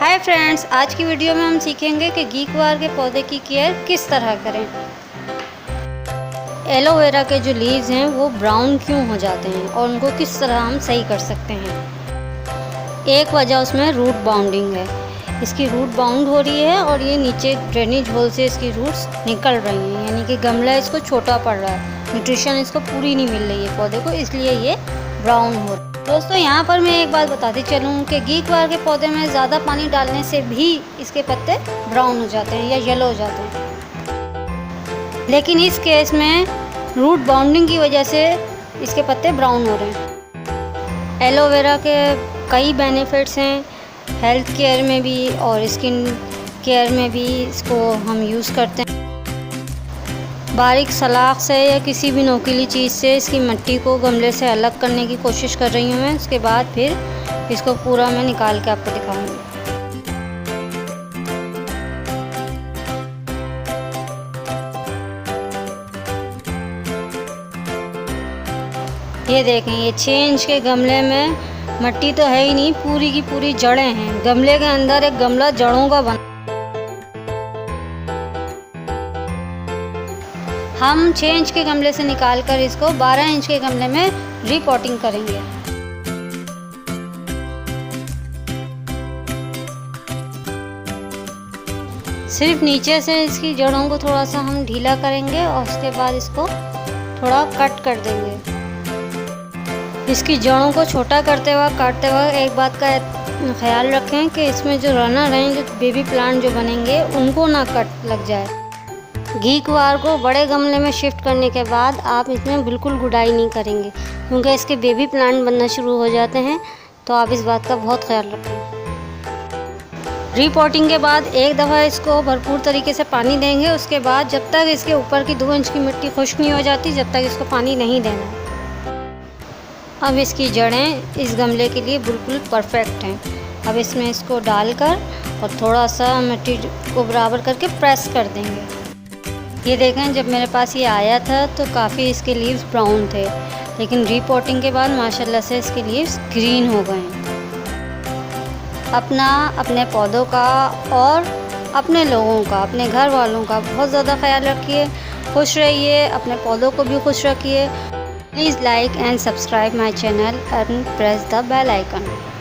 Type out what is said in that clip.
Hi friends, आज की video में हम सीखेंगे कि घीकुआर के पौधे की केयर किस तरह करें। एलोवेरा के जो लीव्स हैं वो ब्राउन क्यों हो जाते हैं और उनको किस तरह हम सही कर सकते हैं। एक वजह उसमें रूट बाउंडिंग है, इसकी रूट बाउंड हो रही है और ये नीचे ड्रेनेज होल से इसकी रूट्स निकल रही हैं, यानी कि गमला इसको छोटा पड़ रहा है, न्यूट्रिशन इसको पूरी नहीं मिल रही है पौधे को, इसलिए ये ब्राउन हो रहा है। दोस्तों यहाँ पर मैं एक बात बताती चलूँ कि घीकुआर के पौधे में ज़्यादा पानी डालने से भी इसके पत्ते ब्राउन हो जाते हैं या येलो हो जाते हैं, लेकिन इस केस में रूट बाउंडिंग की वजह से इसके पत्ते ब्राउन हो रहे हैं। एलोवेरा के कई बेनिफिट्स हैं, हेल्थ केयर में भी और स्किन केयर में भी इसको हम यूज़ करते हैं। बारीक सलाख से या किसी भी नोकीली चीज़ से इसकी मिट्टी को गमले से अलग करने की कोशिश कर रही हूँ मैं। उसके बाद फिर इसको पूरा मैं निकाल के आपको दिखाऊंगी। ये देखें, ये 6 इंच के गमले में मिट्टी तो है ही नहीं, पूरी की पूरी जड़ें हैं। गमले के अंदर एक गमला जड़ों का बना। हम 6 इंच के गमले से निकालकर इसको 12 इंच के गमले में रीपॉटिंग करेंगे। सिर्फ नीचे से इसकी जड़ों को थोड़ा सा हम ढीला करेंगे और उसके बाद इसको थोड़ा कट कर देंगे। इसकी जड़ों को छोटा करते वक्त काटते वक्त एक बात का ख्याल रखें कि इसमें जो रनर हैं, जो बेबी प्लांट जो बनेंगे, उनको ना कट लग जाए। घीकुआर को बड़े गमले में शिफ्ट करने के बाद आप इसमें बिल्कुल गुडाई नहीं करेंगे, क्योंकि इसके बेबी प्लांट बनना शुरू हो जाते हैं, तो आप इस बात का बहुत ख्याल रखें। रीपॉटिंग के बाद एक दफ़ा इसको भरपूर तरीके से पानी देंगे। उसके बाद जब तक इसके ऊपर की 2 इंच की मिट्टी खुश्क नहीं हो जाती, जब तक इसको पानी नहीं देना। अब इसकी जड़ें इस गमले के लिए बिल्कुल परफेक्ट हैं। अब इसमें इसको डालकर और थोड़ा सा मिट्टी को बराबर करके प्रेस कर देंगे। ये देखें, जब मेरे पास ये आया था तो काफ़ी इसके लीव्स ब्राउन थे, लेकिन रीपॉटिंग के बाद माशाल्लाह से इसके लीव्स ग्रीन हो गए हैं। अपने पौधों का और अपने लोगों का, अपने घर वालों का बहुत ज़्यादा ख्याल रखिए। खुश रहिए, अपने पौधों को भी खुश रखिए। Please like and subscribe my channel and press the bell icon.